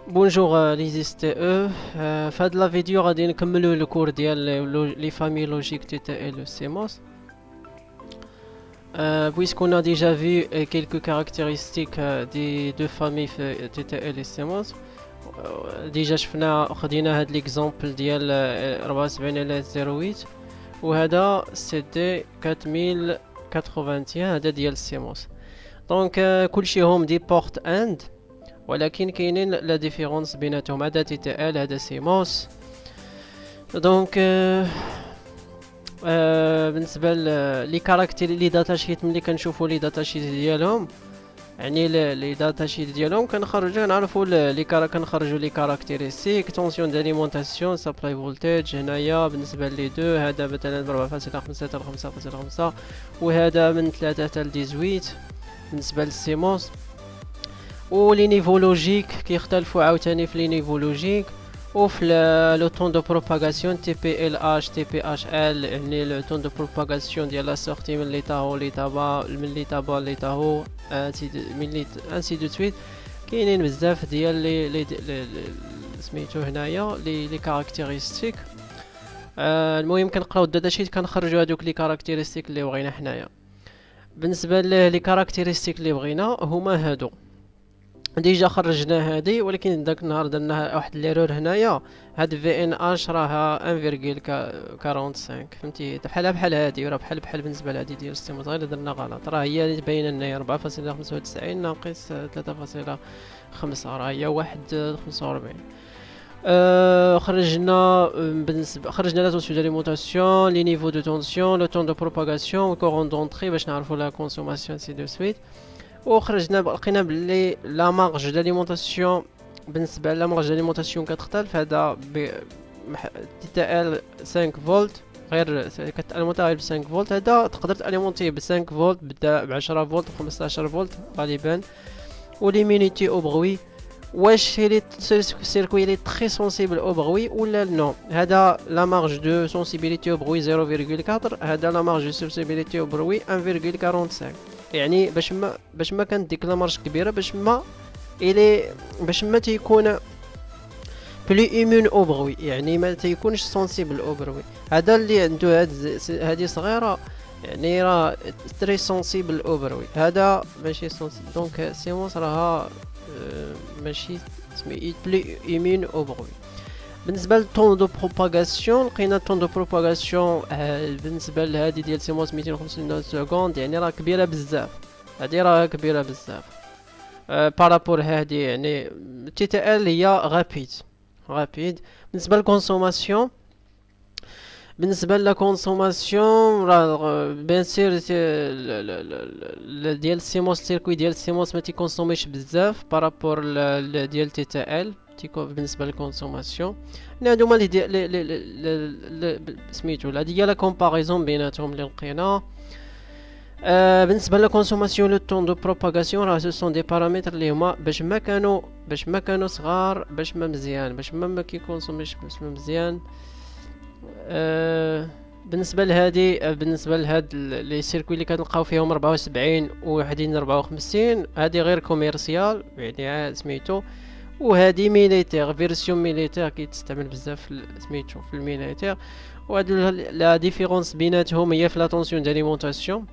بونجور لي زيست او. في هاد لا فيديو غادي نكملو لو كور ديال لي فامي لوجيك تي تي ال سيموس. Puisqu'on a déjà vu quelques caractéristiques des deux familles TTL et CMOS. déjà خدينا هاد l'exemple ديال 74 وهذا CD 4081 هذا ديال CMOS. دونك كلشي هما دي بورت اند، ولكن كاينين لا ديفيرونس بيناتهم. هذا TTL هذا CMOS. دونك بالنسبه لي كاركتير لي داتا شيت، ملي كنشوفوا لي داتا شيت ديالهم، يعني لي داتا شيت ديالهم كنخرجوا نعرفوا كنخرجوا لي كاركتيرستيك تونسيون داليمونطاسيون سابلاي فولتاج. هنايا بالنسبه لي دو هذا مثلا 4.5 حتى 5.5 وهذا من 3 حتى 18 بالنسبه للسيموس. ولي نيفو لوجيك كيختلفوا عاوتاني في لي نيفو لوجيك وفي لو طون دو بروباغاسيون تي بي ال اش تي بي اش ال، يعني لو طون دو بروباغاسيون ديال لا سورتي من ليتا هو ليتا با، من ليتا با ليتا هو انسي دو سويت. كاينين بزاف ديال لي سميتو هنايا لي كاركتيرستيك. المهم كنقراو الداتا شيت كنخرجوا هذوك لي كاركتيرستيك اللي بغينا حنايا. بالنسبه لي كاركتيرستيك اللي بغينا هما هادو ديجا خرجنا هادي، ولكن داك النهار درنا واحد ليرور هنايا. هاد في ان اش راها 1.45 فهمتي، بحال هادي راه بحال بالنسبه لهادي ديال السيموس، غير درنا غلط. راه هي اللي باينه لنا 4.95 ناقص 3.5 راه هي 1.45. خرجنا بالنسبه لا توسيو داليمونطاسيون، لي نيفو دو تونسيون، لو طون دو بروباغاسيون وكورون دونطري باش نعرفوا لا كونسوماسيون سي دو سويت. وخرجنا لقينا بلي لا مارج داليمونطاسيون، بالنسبه لا مارج داليمونطاسيون كتختلف. هذا تي تي ال 5 فولت، غير كتاليمونطي غير ب 5 فولت. هذا تقدر تاليمونطي ب 5 فولت، بدا ب 10 فولت و 15 فولت غالبا. وليمينيتي او بغوي، واش هي سيركوي لي تري سونسيبل او بغوي ولا نو. هذا لا مارج دو سونسيبيليتي او بغوي 0.4، هذا لا مارج دو سونسيبيليتي او بغوي 1.45. يعني باش ما كانت ديك لا مارج كبيره، باش ما تيكون بلي ايمون او بغوي، يعني ما تيكونش سونسيبل او بغوي. هذا اللي عنده هذه صغيره يعني راه تري سونسيبل او بغوي، هذا ماشي سونسيبل. دونك سيموس راها ماشي سمي بلي ايمون او بغوي. بالنسبه للطون دو بروباغاسيون، لقينا الطون دو بروباغاسيون بالنسبه لهادي ديال سيموس 250 سكوند، يعني راه كبيره بزاف. هادي راه كبيره بزاف بارابور هادي، يعني تي تي ال هي غابيد. بالنسبه للكونسوماسيون، لا كونسوماسيون راه بيان سير ديال السيموس، السيركوي ديال السيموس ما تيكونسوميش بزاف بارابور ديال تي تي ال بالنسبه للكونسوماسيون. هادو هما لي سميتو هادي هي لا كومباريزون بيناتهم اللي لقينا. بالنسبه للكونسوماسيون لو طون دو بروباغاسيون راه سو سون دي بارامتر اللي هما باش ما كانوا صغار، باش ما كيكونسوميش باش ما مزيان. بالنسبه لهاد لي سيركوي اللي كنلقاو فيهم 74 وحدين 54، هادي غير كوميرسيال يعني سميتو. وهادي ميليتير، فيرسيون ميليتير كيتستعمل بزاف سميتو في الميليتير. وهادو لا ديفيرونس بيناتهم هي في لا طونسيون داليمونطاسيون،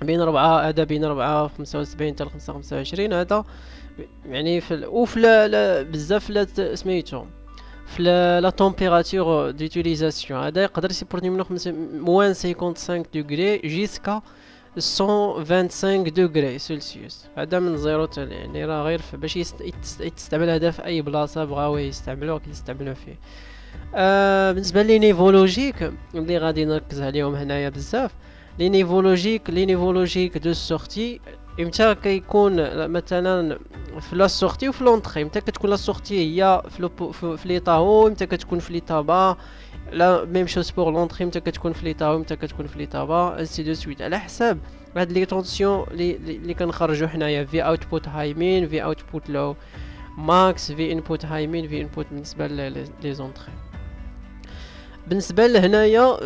بين 4 هذا بين 4.75 حتى 5.25. هذا يعني وفي بزاف لا سميتو في لا تمبيراتور ديوتيليزاسيون. هذا يقدر يسيبورتي من موان 55 دوغري جيسكا 125 دوغري سلسيوس. هذا من زيرو حتى يعني راه غير باش يستعمل هذا في اي بلاصه بغاو يستعملوه فيه. بالنسبه لي نيفولوجيك اللي غادي نركز عليهم هنايا بزاف، لي نيفولوجيك دو سورتي. امتى كيكون مثلا في لا سورتي وفي لونطري، امتى كتكون لا سورتي هي في ليطا هو، امتى كتكون في ليطا با. لا ميم شوز بور لونطري، امتى كتكون في ليطا هو، امتى كتكون في ليطا با، انسي دو سويت، على حساب هاد لي طونسيون اللي كنخرجوا حنايا. في اوتبوت هاي مين، في اوتبوت لو ماكس، في انبوت هاي مين، في انبوت بالنسبه لي زونطري. بالنسبه لهنايا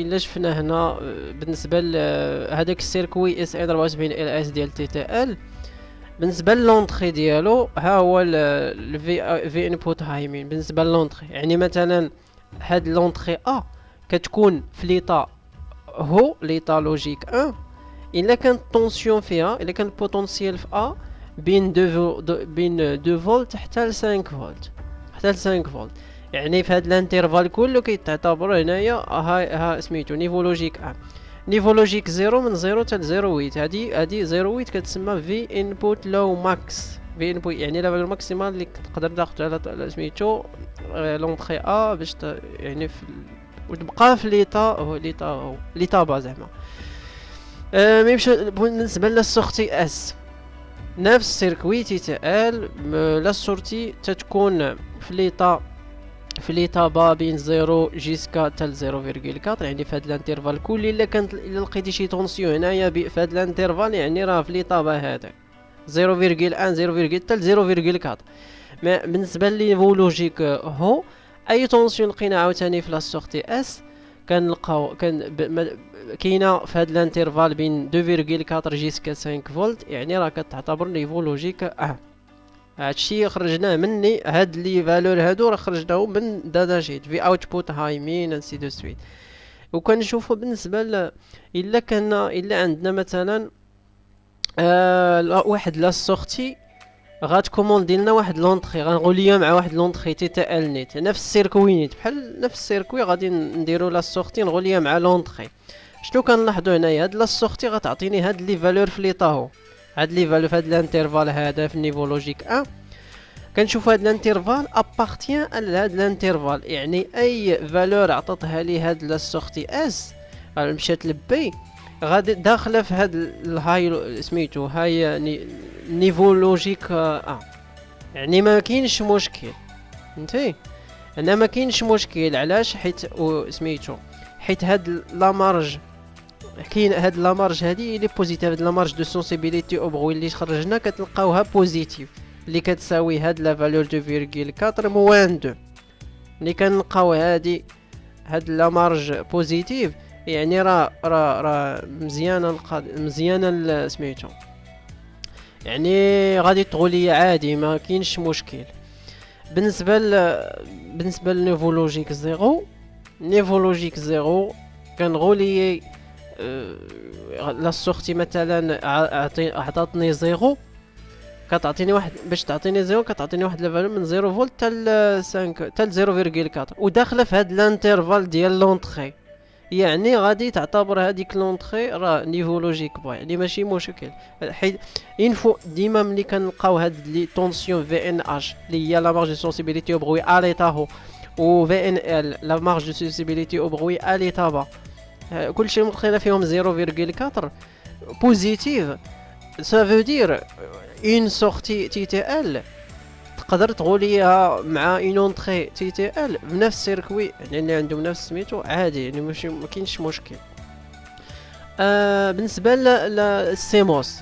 الا شفنا هنا بالنسبه لهذاك السيركوي اس ان 74 ال اس ديال تي تي ال، بالنسبه للونطري ديالو ها هو في انبوت هايمين. بالنسبه للونطري يعني مثلا هاد لونطري كتكون في ليطا هو ليطا لوجيك 1. الا كانت طونسيون فيها، الا كان البوتونسيال في بين 2 فولت حتى ل 5 فولت، حتى ل 5 فولت. يعني في هاد الانترفال كله كيتعتبر هنايا ها سميتو نيفو لوجيك 1. نيفو لوجيك 0 من 0 حتى ل 0.8. هادي 0.8 كتسمى في انبوت لو ماكس. في انبوت يعني لا فالور ماكسيمال اللي تقدر تاخذ على سميتو لونطري باش يعني وتبقى في ليطا با زعما. بالنسبه للسورتي اس نفس السيركوي تيتقال لا سورتي تتكون في ليطا با بين 0 جيسكا حتى 0.4. يعني في هاد الانترفال كلي الا لقيتي شي طونسيون هنايا في هاد الانترفال يعني راه في ليطا با هذا 0.1 0.0 حتى 0.4. بالنسبه للنيفو لوجيك هو اي طونسيون لقينا عاوتاني في لا سورتي اس كنلقاو كاينه في هاد الانترفال بين 2.4 جيسكا 5 فولت، يعني راه كتعتبر نيفو لوجيك هادشي خرجناه مني. هاد لي فالور هادو راه خرجناهم من داتا شيت في اوتبوت هاي مين انسي دو سويت. وكنشوفوا بالنسبه الا عندنا مثلا واحد لا سورتي غاتكوموندي لنا واحد لونطري، غنغوليها مع واحد لونطري تي تي ال نيت نفس السيركوي نيت، بحال نفس السيركوي غادي نديرو لا سورتي نغوليها مع لونطري. شنو كنلاحظوا هنايا؟ هاد لا سورتي غتعطيني هاد لي فالور في ليطاهو، هاد لي فالور في هاد الانترفال هذا في النيفو لوجيك 1. كنشوف هاد الانترفال ابارتيان لهاد الانترفال، يعني اي فالور عطاتها لي هاد لا سورتي اس مشات لبي غادي داخله في هاد الهاي سميتو هاي نيفو لوجيك يعني ما كاينش مشكل. فهمتي؟ انا ما كاينش مشكل. علاش؟ حيت سميتو حيت هاد لامارج كاين هاد لامارج هادي لي بوزيتيف، هاد لامارج دو سونسيبيليتي او بغوي اللي خرجنا كتلقاوها بوزيتيف اللي كتساوي هاد لا فالور 2.4 موان 2. ملي كنلقاو هاد لامارج بوزيتيف يعني راه مزيانه سميتو يعني غادي تغولي عادي ما كاينش مشكل. بالنسبه لنيفو لوجيك 0 نيفو لوجيك 0 كنغولي لا سورتي مثلا عطاتني 0 كتعطيني واحد باش تعطيني 0 كتعطيني واحد لافالور من 0 فولت حتى 5 حتى 0.4 وداخله في هاد الانترفال ديال لونطري، يعني غادي تعتبر هذيك لونطري راه نيفو لوجيك با، يعني ماشي مشكل. حيت انفو ديما ملي كنلقاو هاد لي طونسيون في ان اش اللي هي لا مارج دو سونسيبيليتي او بغوي اليتاهو و في ان ال لا مارج دو سونسيبيليتي او بغوي اليتا با، كلشي مدخله فيهم 0.4 بوزيتيف. سا فو دير اون سورتي تي تي ال تقدر تغوليها مع اون اونطري تي تي ال بنفس السيركوي، يعني اللي عندهم نفس سميتو عادي، يعني ماشي مكاينش مشكل. بالنسبه للسيموس،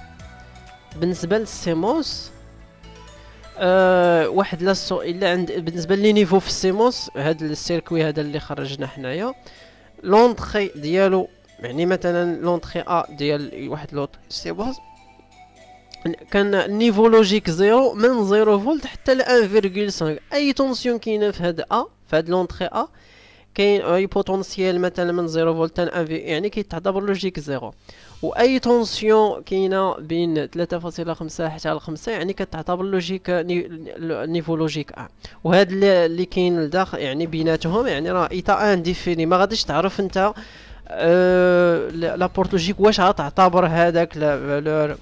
واحد لاصو الا عند بالنسبه لي نيفو في السيموس هاد السيركوي هذا اللي خرجنا حنايا لونطري ديالو، يعني مثلا لونطري ديال واحد لوط سيموس كان نيفو لوجيك 0 من 0 فولت حتى ل 1.5. اي طونسيون كاينه في هاد في هاد لونطري كاين اي بوتونسيال مثلا من 0 فولت حتى يعني كيتعتبر لوجيك 0، واي طونسيون كاينه بين 3.5 حتى ل 5 يعني كتعتبر لوجيك نيفو لوجيك 1. وهاد اللي كاين لداخل يعني بيناتهم يعني راه ايتا انديفيني، ما غاديش تعرف انت لابورت لوجيك واش غتعتبر هذاك لا فالور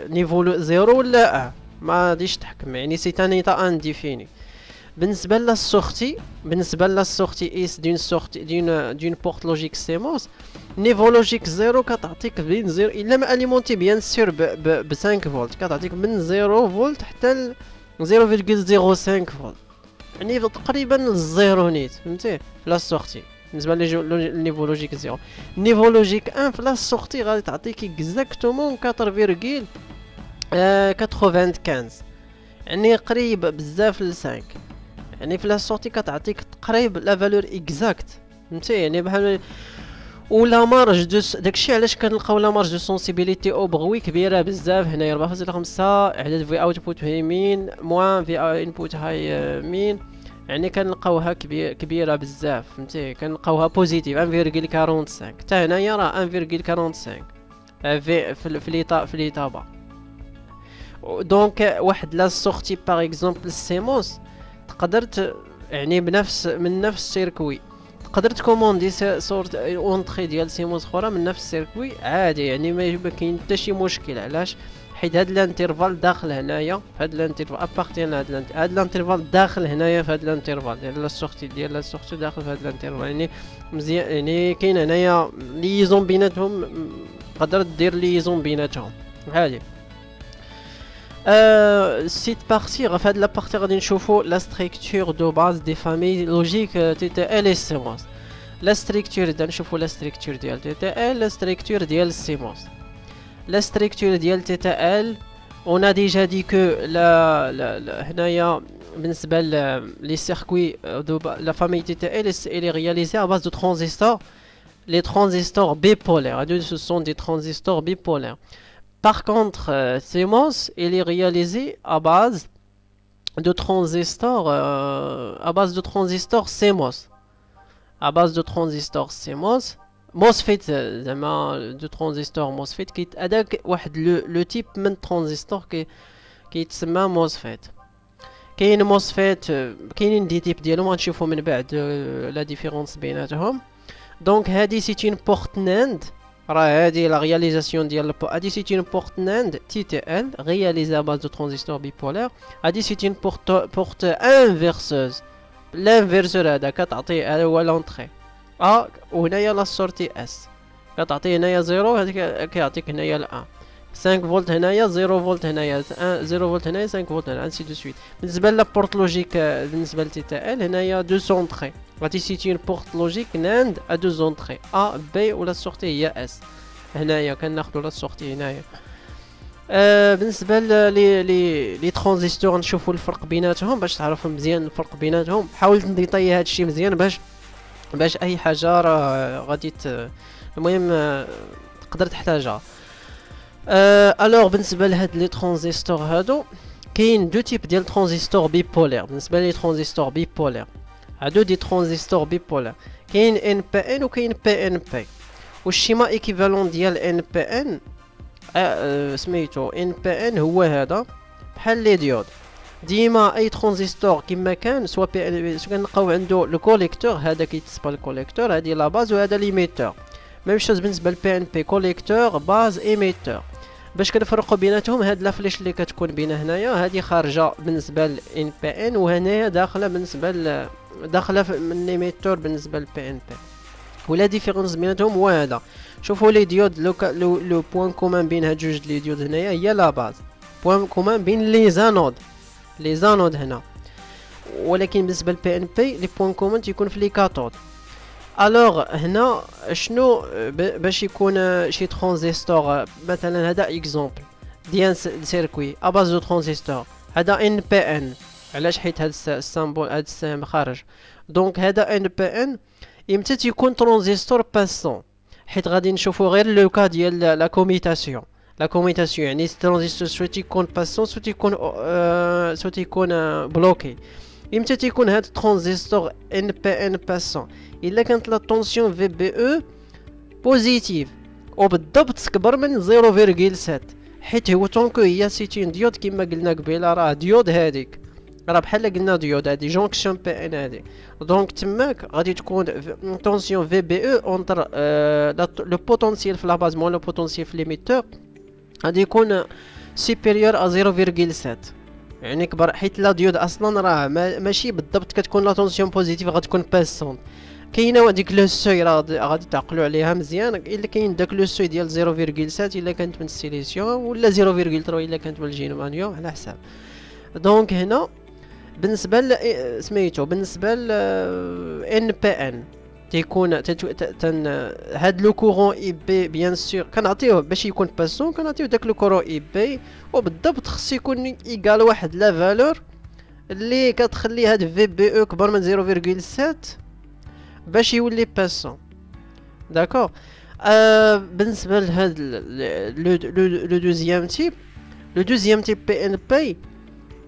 نيفو 0 ولا ما غاديش تحكم، يعني سي ان ايتا انديفيني. بالنسبه للسورتي اس دون بورت لوجيك سيموس نيفو لوجيك 0 كتعطيك بين 0 الا ما اليمونتي بيان سور ب 5 فولت كتعطيك من 0 فولت حتى ل 0.05 فولت، يعني تقريبا الزيرو نيت. فهمتي؟ في لا سورتي بالنسبه للنيفو لوجيك 0. نيفو لوجيك 1 في لا سورتي غادي تعطيك اكزاكتومون 4.95، يعني قريب بزاف ل 5، يعني في لا سورتي كتعطيك تقريب لا فالور اكزاكت. فهمتي؟ يعني بحال ولا مارج دو داكشي علاش كنلقاو لا مارج دو سونسيبيليتي او بغوي كبيره بزاف هنايا 4.5 عدد في اوتبوت هاي مين موان في انبوت هاي مين، يعني كنلقاوها كبيره بزاف فهمتي، كنلقاوها بوزيتيف 1.45 حتى هنايا راه 1.45 في ليطابا. دونك واحد لا سورتي باغ اكزومبل سيموس تقدر يعني من نفس السيركوي تقدر تكوموندي سورت اونطري ديال سيموس اخرى من نفس السيركوي عادي، يعني ما كاين حتى شي مشكل. علاش؟ حيت هاد الانترفال داخل هنايا في هاد الانترفال ابارتين هاد الانترفال داخل هنايا في هاد الانترفال ديال لا سورتي داخل في هاد الانترفال، يعني مزيان، يعني كاين هنايا ليزون بيناتهم، تقدر دير ليزون بيناتهم عادي. سيت بارتي في هاد لا بارتي غادي نشوفو لا ستركتور دو باز دي فامي لوجيك تي تي ال سيموس. لا ستركتور دا نشوفو لا ستركتور ديال تي تي ال، لا ستركتور ديال سيموس. لا ستركتور ديال تي تي ال اون ا ديجا دي كو لا هنايا بالنسبه لي سيركوي دو لا فامي تي تي ال اللي رياليزي ا باز دو ترانزستور، لي ترانزستور بيبولار، هادو سو سون دي ترانزستور بيبولار. Par contre, CMOS, il est réalisé à base de transistors, CMOS. À base de transistors CMOS. MOSFET, de transistors MOSFET, qui est le type de transistor qui est MOSFET. كاين MOSFET, كاينين دي تيب ديالهم غنشوفو من بعد la différence بيناتهم. Donc هادي c'est une porte NAND. هادي لا رياليزاسيون ديال هادي سي اون بورت ناند تي تي ال رياليزي ا باز دو ترانزستور بيبولار. هادي سي اون بورت انفيرسوز، الانفيرسور هذا كتعطي هذا هو لونطري وهنايا لا سورتي اس، كتعطي هنايا 0 هذيك كيعطيك هنايا الان 5 فولت هنايا 0 فولت هنايا 0 فولت هنايا 5 فولت هنايا انسي دو سويت. بالنسبه لابورت لوجيك بالنسبه لتي تي ال هنايا دو سونطري، غادي سيتي اون بورت لوجيك ناند ا دو زونطري ا بي ولا السورتي هي اس. هنايا كناخدو لا السورتي هنايا. بالنسبه لي ترانزستور نشوفوا الفرق بيناتهم باش تعرفوا مزيان الفرق بيناتهم. حاولت نديطاي هادشي مزيان باش اي حاجه راه غادي المهم تقدر تحتاجها. الوغ بالنسبه لهاد لي ترانزستور هادو كاين دو تيب ديال ترانزستور بيبولار. بالنسبه لي ترانزستور بيبولار هادو دي ترانزستور بيبولار، كاين ان بي ان وكاين بي ان بي، والشيما ايكيفالون ديال ان بي ان سميتو ان بي ان هو هذا بحال لي ديود. ديما اي ترانزستور كما كان سوا بي ان سوا كنلقاو عنده لو كوليكتور، هذا كيتسمى الكوليكتور، هذه لا باز وهذا ليميتور. ميم شوز بالنسبه للبي ان بي، كوليكتور باز ايميتور. باش كنفرقوا بيناتهم هاد لا فليش اللي كتكون بين هنايا هذه خارجه بالنسبه للان بي ان، وهنايا داخله بالنسبه داخله من ليميتور بالنسبه للبي ان بي. ولا ديفيرونس بيناتهم هو هذا. شوفوا لي ديود لو بوين كومان بين هاد جوج لي ديود هنايا هي لا باز، بوين كومان بين لي زانود هنا، ولكن بالنسبه للبي ان بي لي بوين كومان تيكون في لي كاتود. الوغ هنا شنو باش يكون شي ترانزستور مثلا هذا اكزومبل ديال سيركوي ا باز دو ترانزستور، هذا ان بي ان، علاش حيت هذا السامبل هذا السهم خارج. دونك هذا ان بي ان امتى تيكون ترانزستور باسون، حيت غادي نشوفو غير لو كا ديال لا كوميتاسيون. لا كوميتاسيون يعني الترانزستور سوا تيكون باسون سوا تيكون بلوكي. امتى تيكون هاد الترانزستور ان بي ان باسون؟ الا كانت لا طونسيون في بي او بوزيتيف وبالضبط كبر من 0.7، حيت هو طونكو هي سيتين ديود كما قلنا قبيله، راه ديود هذيك راه بحال قلنا ديود هادي جونكسيون بي ان هادي. دونك تماك غادي تكون طونسيون في بي او اونتر لو بوتونسييل في لا باز مون لو بوتونسييل في ليميتور غادي يكون سوبيريور ا 0.7، يعني كبر، حيت لا ديود اصلا راه ماشي بالضبط كتكون لا طونسيون بوزيتيف غتكون باسون. كاينه هذيك لو سوي راه غادي تعقلوا عليها مزيان، الا كاين داك لو سوي ديال 0.7 الا كانت من السيليسيوم، ولا 0.3 الا كانت من الجيرمانيوم على حساب. دونك هنا بالنسبه سميتو بالنسبه ل ان بي ان تيكون هاد لو كورون اي بي بيان سور كنعطيوه باش يكون باسون، كنعطيو داك لو كورون اي بي وبالضبط خص يكون ايكال واحد لا فالور اللي كتخلي هاد في بي او كبر من 0.7 باش يولي باسون. داكوغ. بالنسبه لهاد لو دوزيام تيب، لو دوزيام تيب بي ان بي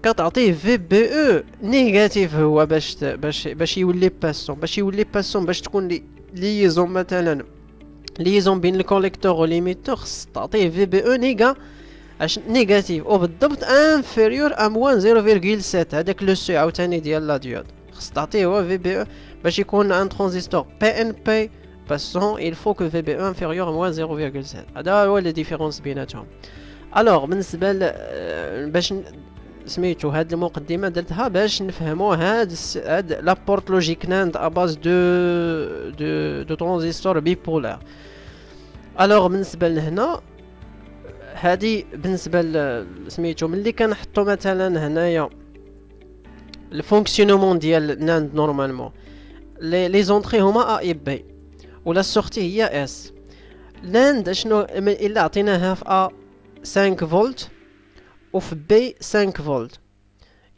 كتعطيه في بي او نيجاتيف، هو باش يولي باسون، باش تكون ليزون مثلا، ليزون بين الكوليكتور و ليميتور، خص تعطيه في بي او نيجاتيف وبالضبط انفيريور ا موان 0.7. هذاك لو سي عاوتاني ديال لا ديود خص تعطيه هو في بي او باش يكون ان ترانزستور بي ان بي باسون. il faut que VB1 inférieur à moins 0.7. هذا هو لي ديفيرونس بيناتهم. الوغ بالنسبه باش سميتو هاد المقدمه درتها باش نفهموا هاد لابورت لوجيك ناند ا باز دو ترانزستور بيبولار. الوغ بالنسبه لهنا هادي بالنسبه سميتو ملي كنحطو مثلا هنايا الفونكسيونمون ديال ناند نورمالمون لي زونطري هما ا اي بي ولا السورتي هي اس. لاند شنو الا عطيناها في ا 5 فولت وفي بي 5 فولت،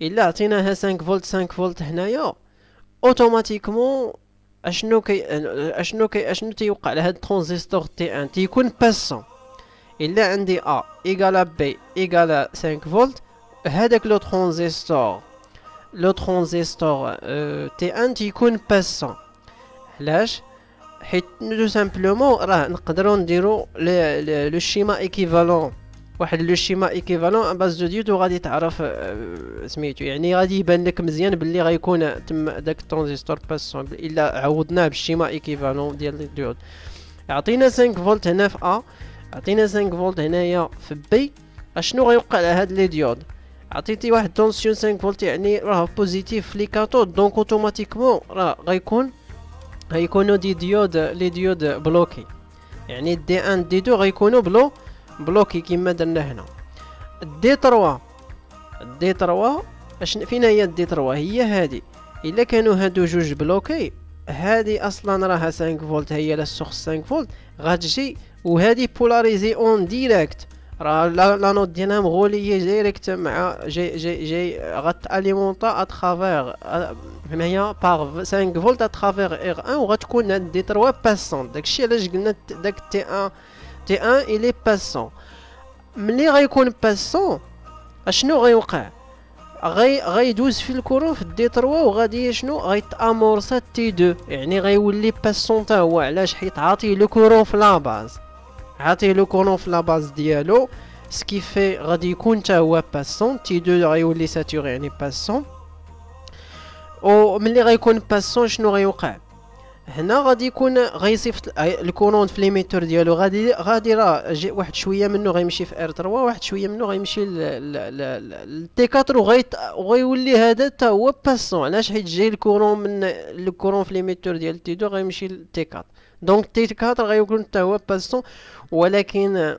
الا عطيناها 5 فولت 5 فولت هنايا اوتوماتيكمون اشنو تيوقع على هاد الترانزستور تي ان تيكون باسون. الا عندي ا ايكالا بي ايكالا 5 فولت، هذاك لو ترانزستور تي ان تيكون باسون. علاش؟ حيت تو سامبلومون راه نقدروا نديرو لو شيما ايكيفالون، واحد لو شيما ايكيفالون باز دو ديود، وغادي تعرف سميتو يعني غادي يبان لك مزيان باللي غيكون تم داك الترانزستور باسون الا عوضناه بالشيما ايكيفالون ديال الديود. عطينا 5 فولت هنا في ا، عطينا 5 فولت هنايا في بي، اشنو غيوقع على هاد لي ديود؟ عطيتي واحد تونسيون 5 فولت يعني راه بوزيتيف في لي كاثود، دونك اوتوماتيكمون راه غيكونوا لي ديود بلوكي، يعني دي 1 دي 2 غيكونوا بلوكي كيما درنا هنا. دي 3 فين هي دي 3؟ هي هادي. الا كانوا هادو جوج بلوكي، هادي اصلا راها 5 فولت هي لا سورس 5 فولت غتجي، وهادي بولاريزي اون ديريكت، راه لا نوت ديالها مغوليه ديريكت مع جاي غتاليمونطا اترافير هنايا باغ 5 فولت اترافير ار 1، وغتكون هاد دي 3 باسون. داكشي علاش قلنا داك تي 1 الي باسون. ملي غيكون باسون اشنو غيوقع؟ غيدوز في الكورون في دي 3، وغادي شنو غيتامورسا تي 2، يعني غيولي باسون تا هو. علاش؟ حيت عاطي لو كورون في لاباز، ديالو سكيفي غادي يكون تا هو باسون، تي 2 غيولي ساتوري يعني باسون. و ملي غيكون باسون شنو غيوقع هنا؟ غادي يكون غيصيفط الكورون في ليميتور ديالو، غادي راه واحد شويه منه غيمشي في ار 3، واحد شويه منه غيمشي لتي 4، وغيولي هذا حتى هو باسون. علاش؟ حيت جاي الكورون في ليميتور ديال تي 2 غيمشي لتي 4، دونك تي 4 غيكون حتى هو باسون. ولكن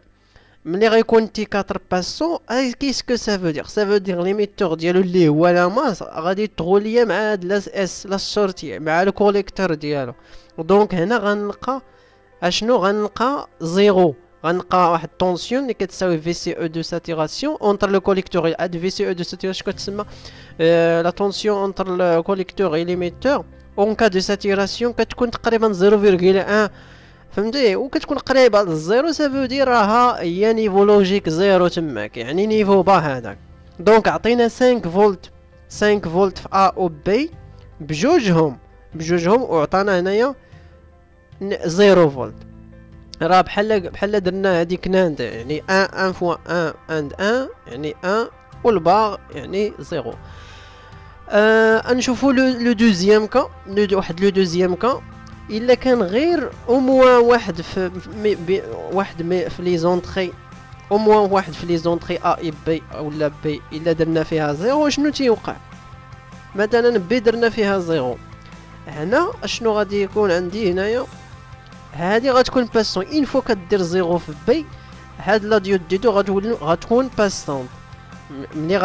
ملي غيكون تي 4 باسون، كيسكو سا فو دير ليميتور ديالو اللي هو لا ماس غادي تغوليا مع هاد لاس اس لا سورتي مع الكوليكتور ديالو. دونك هنا غنلقى اشنو؟ غنلقى زيرو، غنلقى واحد طونسيون اللي كتساوي في سي او دو ساتوراسيون اونتر لو كوليكتور. هاد في سي او دو ساتوراسيون كتسمى لا طونسيون اونتر لو كوليكتور اي ليميتور. اون كا دو ساتوراسيون كتكون تقريبا 0.1، فهمتي؟ وكتكون قريبه للزيرو، سافو دير راها هي نيفو لوجيك زيرو تماك، يعني نيفو با هذاك. دونك عطينا 5 فولت في ا او بي بجوجهم، وعطانا هنايا 0 فولت. راه بحال درنا هذيك ناند، يعني 1 فوا 1 اند 1 يعني 1 والباغ يعني 0. نشوفوا لو دوزيام كا، واحد لو دوزيام كا الا كان غير او موان واحد في لي زونطري، او موان واحد في لي زونطري ا اي بي ولا بي، الا درنا فيها زيرو شنو تيوقع؟ مثلا بي درنا فيها زيرو، هنا اشنو غادي يكون عندي هنايا؟ هادي غتكون باسون. اين فوا كدير زيرو في بي، هاد لا ديود دي دو غتكون باسونت. ملي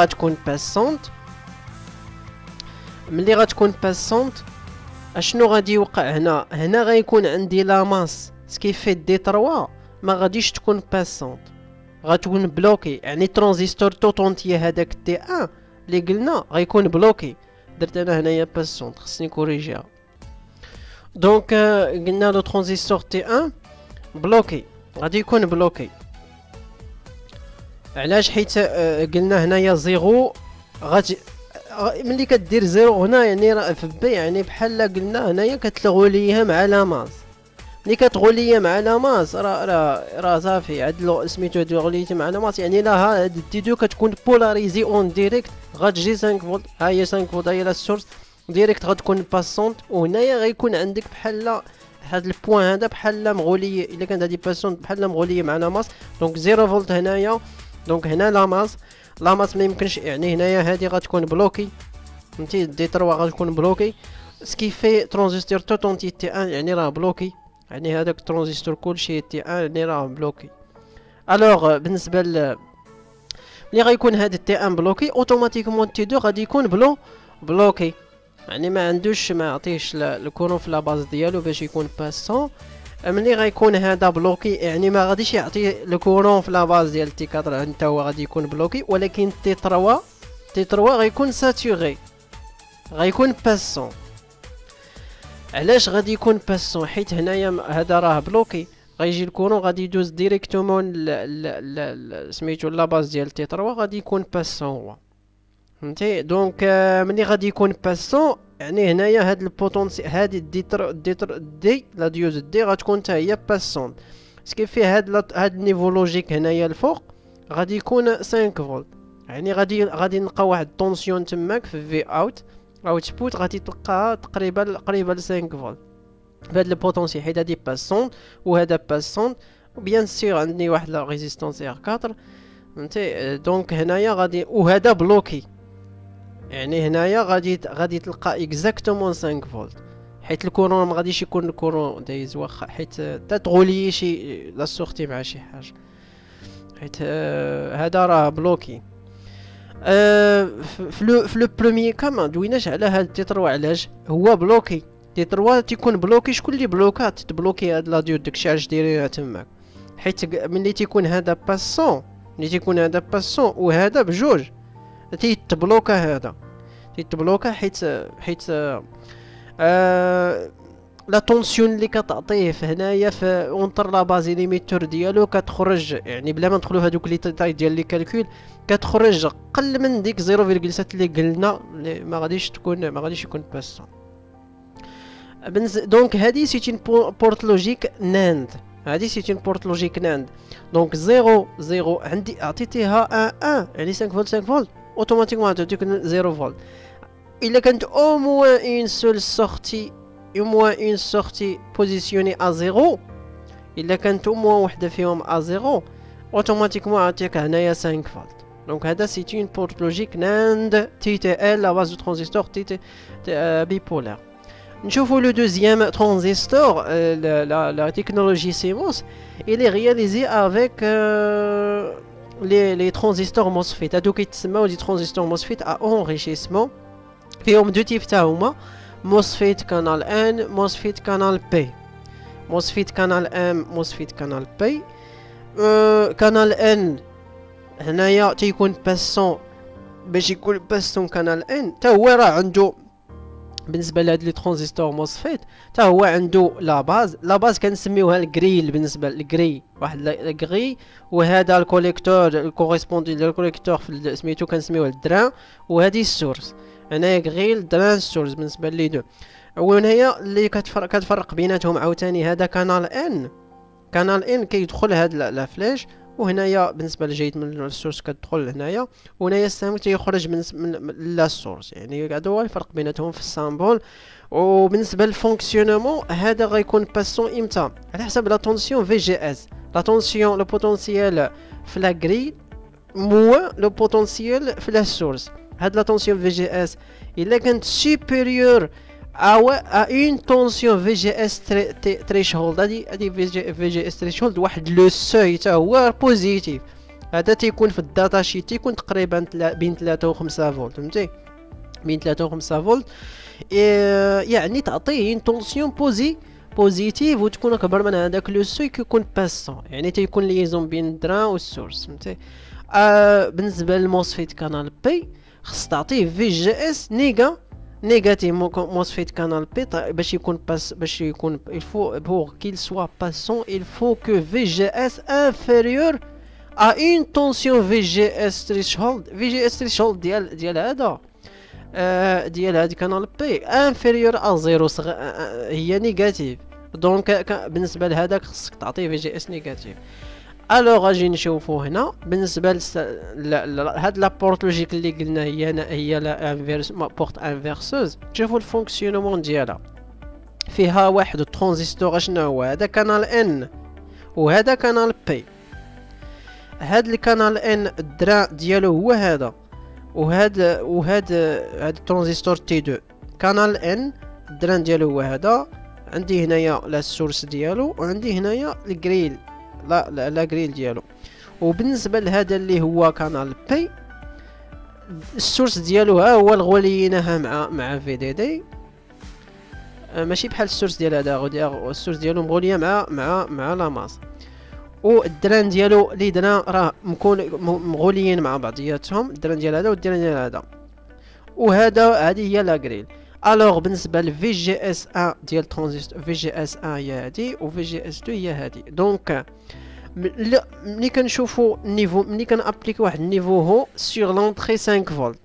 غتكون باسونت اشنو غادي يوقع هنا؟ هنا غيكون عندي لا ماس سكيفي دي 3 ما غاديش تكون باسونت، غتكون بلوكي، يعني ترانزستور توتونتي هذاك تي 1 اللي قلنا غيكون بلوكي. درت انا هنايا باسونت، خصني كوريجيها. دونك قلنا لو ترانزستور تي 1 بلوكي، غادي يكون بلوكي. علاش؟ حيت قلنا هنايا زيرو غادي ملي كدير زيرو هنا يعني راه في بي، يعني بحال قلنا هنايا كتغوليها مع لاماس. ملي كتغوليها مع لاماس راه صافي هاد سميتو هاد غوليتي مع لاماس، يعني لا هاد دي دو كتكون بولاريزي اون ديريكت، غتجي 5 فولت. ها هي 5 فولت، هي لا السورس ديريكت غتكون باسونت، وهنايا غيكون عندك بحال هاد البوان هذا بحال مغوليه. الا كانت هادي باسونت بحال مغوليه مع لاماس، دونك 0 فولت هنايا. دونك هنا لاماس ما يمكنش، يعني هنايا هادي غتكون بلوكي، فهمتي؟ دي 3 غتكون بلوكي، سكي في ترانزستور توتونتي تي 1 يعني راه بلوكي، يعني هذاك الترانزستور كلشي تي 1 يعني راه بلوكي. الوغ بالنسبه ملي غيكون هاد تي 1 بلوكي، اوتوماتيكمون تي 2 غادي يكون بلوكي، يعني ما عندوش، ما يعطيش الكورون في لاباز ديالو باش يكون باسون. ملي غيكون هذا بلوكي يعني ما غاديش يعطي الكورون في لاباز ديال تي 4، حتى هو غادي يكون بلوكي. ولكن تي 3 غيكون ساتوري، غيكون باسون. علاش غادي يكون باسون؟ حيت هنايا هذا راه بلوكي، غيجي الكورون غادي يدوز ديريكتومون سميتو لاباز ديال تي 3 غادي يكون باسون هو، فهمتي؟ دونك ملي غادي يكون باسون يعني هنايا هاد البوتونسي هادي دي لا ديوز دي غتكون حتى هي باسون، سكي فيه هاد النيفو لوجيك هنايا الفوق غادي يكون 5 فولت، يعني غادي نلقى واحد طونسيون تماك في في اوتبوت غادي تلقاها قريبه ل 5 فولت بهاد البوتونسي، حيت هادي باسون وهذا باسون، وبيان سيغ عندي واحد لا ريزيستونس ار 4، فهمتي؟ دونك هنايا غادي وهذا بلوكي، يعني هنايا غادي تلقى اكزاكتومون 5 فولت، حيت الكورون ما غاديش يكون الكورون دايز، واخا حيت تتغولي شي لا سورتي مع شي حاجه، حيت هذا راه بلوكي. في لو بروميي كا دويناش على هاد تي 3 علاش هو بلوكي. تي 3 تيكون بلوكي، شكون اللي بلوكات تبلوكي هاد لا ديود داكشي علاش دايرينها تماك، حيت ملي تيكون هذا باسون وهذا بجوج تيتبلوكا، هذا تيتبلوكا حيت لا طونسيون اللي كتعطيه في هنايا في اونتر لا بازي ليميتور ديالو كتخرج، يعني بلا ما ندخلو هذوك لي تاي ديال لي كالكول، كتخرج قل من ديك 0.7 اللي قلنا، ما غاديش يكون باسون. دونك هادي سيتين بورت لوجيك ناند، دونك 0 عندي عطيتيها 1 يعني 5 فولت اوتوماتيكمون غتعطيك 0 فولت. الا كانت او موان اون سورتي بوزيسيوني ا 0، الا كانت او موان وحده فيهم ا 0 اوتوماتيكمون عطيك هنايا 5 فولت. دونك هذا سيتين بورت لوجيك ناند تي تي ال لا باز دو ترانزستور تي بيبولار. نشوفوا لو دوزيام ترانزستور la technologie CMOS, il est réalisé avec les transistors MOSFET. هادو كيتسماو دي transistors MOSFET à enrichissement. فيهم دو تيب تا هما MOSFET كانال N MOSFET كانال P. MOSFET كانال M MOSFET كانال P. كانال N هنايا تيكون باسون، باش يكون باسون كانال N تا هو راه عنده بالنسبه لهاد لي ترانزستور موسفيت حتى هو عنده لا باز كنسميوها الكريل، بالنسبه للكري واحد الكري، وهذا الكوليكتور الكوريسبوندي للكوليكتور في سميتو كنسميوه الدران، وهذه السورس هنايا كريل دران سورس بالنسبه لي دو. وهنايا اللي كتفرق بيناتهم عاوتاني هذا كانال ان كيدخل هاد لا فلاش، وهنايا بالنسبه لجيد من السورس كتدخل هنايا، وهنايا السامبل تيخرج من لا سورس، يعني هذا هو الفرق بيناتهم في السامبل. وبالنسبه للفونكسيونمون هذا غيكون باسون امتى على حسب لا طونسيون في جي اس، لا طونسيون لو بوتونسييل في لا غري مو لو بوتونسييل في لا سورس. هاد لا طونسيون في جي اس الا كانت سوبيريور à une tension VGS threshold، هادي VGS threshold واحد لو سوي تا هو بوزيتيف، هذا تيكون في الداتا شيت تيكون تقريبا بين 3 و 5 فولت، فهمتي؟ بين 3 و 5 فولت، يعني تعطيه une tension بوزيتيف وتكون اكبر من هذاك لو سوي كيكون باسون، يعني تيكون ليزون بين الدران والسورس، فهمتي؟ بالنسبه للموسفيت كانال بي خص تعطيه VGS نيجا négatif MOSFET canal P باش يكون il faut pour qu'il soit passant il faut que VGS inférieur à une tension VGS threshold ديال هذا ديال هاد كانال بي انفيريور ا 0 هي نيجاتيف. دونك بالنسبه لهذاك خصك تعطيه في جي اس نيجاتيف. الوغ غاجي نشوفو هنا بالنسبه هاد لابورت لوجيك اللي قلنا هي لا انفيرس بورت انفيرسوز. شوفوا الفونكسيونمون ديالها، فيها واحد الترانزستور شنو هو هذا كانال ان وهذا كانال بي. هاد الكانال ان الدرا ديالو هو هذا، وهاد الترانزستور تي 2 كانال ان الدران ديالو هو هذا. عندي هنايا لا السورس ديالو وعندي هنايا الجريل لا جريل ديالو. وبالنسبه لهذا اللي هو كانال بي السورس ديالو ها هو الغوليينها مع في دي دي، ماشي بحال السورس ديال هذا، السورس ديالو مغوليه مع لاماس. والدران ديالو لي دران راه مغوليين مع بعضياتهم، الدران ديال هذا والدران ديال هذا، وهذا هذه هي لا غريل. الوغ بالنسبه لفي جي اس 1 ديال ترانزستور في جي اس 1 هي هذه وفي جي اس 2 هي هذه. دونك ملي كنشوفوا النيفو، ملي كنابليكي واحد النيفو هو سور لونطري 5 فولت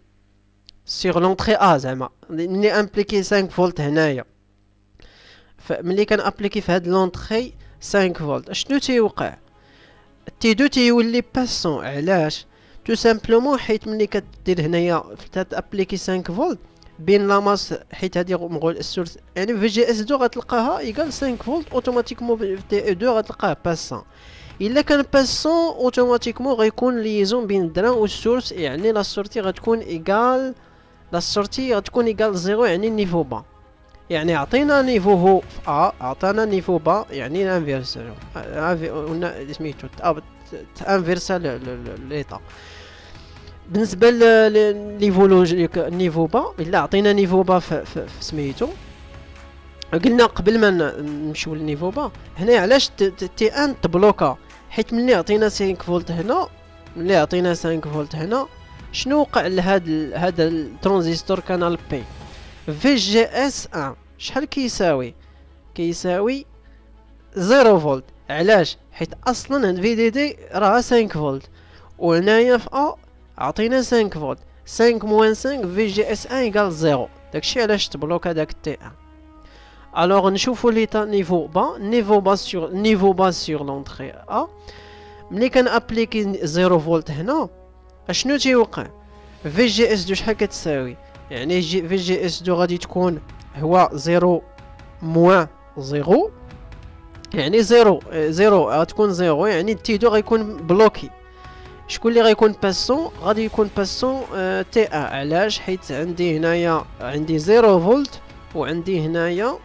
سور لونطري ا، زعما ملي امبليكي 5 فولت هنايا، فملي كنابليكي في هاد لونطري 5 فولت اشنو تيوقع؟ تي 2 تيولي باسون. علاش؟ تو سامبلومون حيت ملي كدير هنايا تابليكي 5 فولت بين لاماس، حيت هادي مغول السورس يعني في جي اس 2 غتلقاها ايكال 5 فولت اوتوماتيكمون في تي 2 غتلقاه باسون. الا كان باسون اوتوماتيكمون غيكون ليزون بين الدران والسورس، يعني لا سورتي غتكون ايكال زيرو، يعني نيفو با. يعني عطينا نيفو هو في ا، عطانا نيفو با يعني الانفيرسال سميتو انفيرسال ليطا. بالنسبه للنيفولوجيك نيفو با، الا عطينا نيفو با في سميتو، قلنا قبل ما نمشيو للنيفو با هنا علاش تي ان تبلوكا، حيت ملي عطينا 5 فولت هنا، ملي عطينا 5 فولت هنا شنو وقع لهذا الترانزستور كانال بي؟ في جي اس 1 شحال كيساوي 0 فولت. علاش؟ حيت اصلا في دي دي راه 5 فولت، وهنايا في ا عطينا 5 فولت. 5 موان 5 في جي اس 1 ايكال 0. داكشي علاش تبلوك هذاك تي 1. الوغ نشوفو ليطا نيفو با سور لونطري ا. ملي كنابليكي 0 فولت هنا اشنو تيوقع؟ في جي اس 2 شحال كتساوي؟ يعني في جي اس 2 غادي تكون هو 0 موان 0، يعني 0 غتكون 0، يعني تي 2 غيكون بلوكي. شكون اللي غيكون باسون؟ غادي يكون باسون تي 1. علاش؟ حيت عندي هنايا 0 فولت وعندي هنايا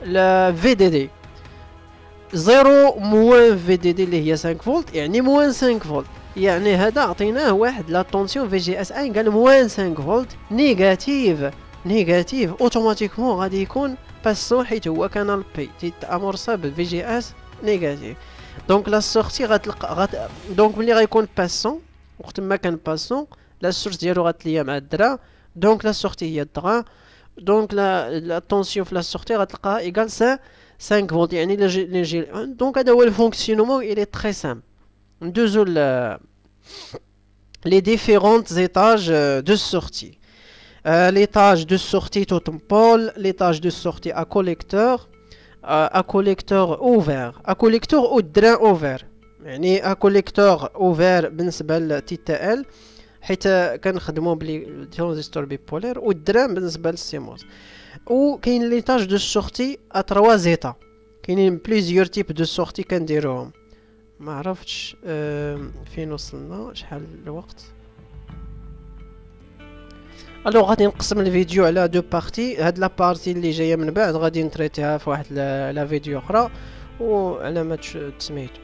لا في دي دي 0 موان في دي دي اللي هي 5 فولت، يعني موان 5 فولت، يعني هذا عطيناه واحد لا طونسيون في جي اس 1 قال موان 5 فولت نيجاتيف اوتوماتيكمون غادي يكون باسون، حيت هو كانال بي تيتامورسا بالفي جي اس نيجاتيف. دونك لا سورتي غتلقى دونك ملي غيكون باسون، وقت ما كان باسون لا سورس ديالو غتليا مع الدرا، دونك لا سورتي هي الدرا، دونك لا طونسيون في لا سورتي غتلقاها ايكال 5 فولت، يعني دونك هذا هو الفونكسيونمون il est très simple. ندوزو les différentes étages de sortie. L'étage de sortie totem pole, l'étage de sortie à collecteur ouvert, à collecteur ou drain ouvert. يعني à collecteur ouvert بالنسبة ل TTL حيت كنخدمو بلي ترانزستور بيبولير، والدران بالنسبة للسيموس. وكاين ليتاج دو سورتي ا 3 زيتا، كاينين بليزيور تيب دو سورتي كنديروهم. ما عرفتش فين وصلنا، شحال الوقت. الو غادي نقسم الفيديو على دو بارتي. هاد لا بارتي اللي جايه من بعد غادي نتريتيها في واحد لا فيديو اخرى، وعلى ما تسميتو.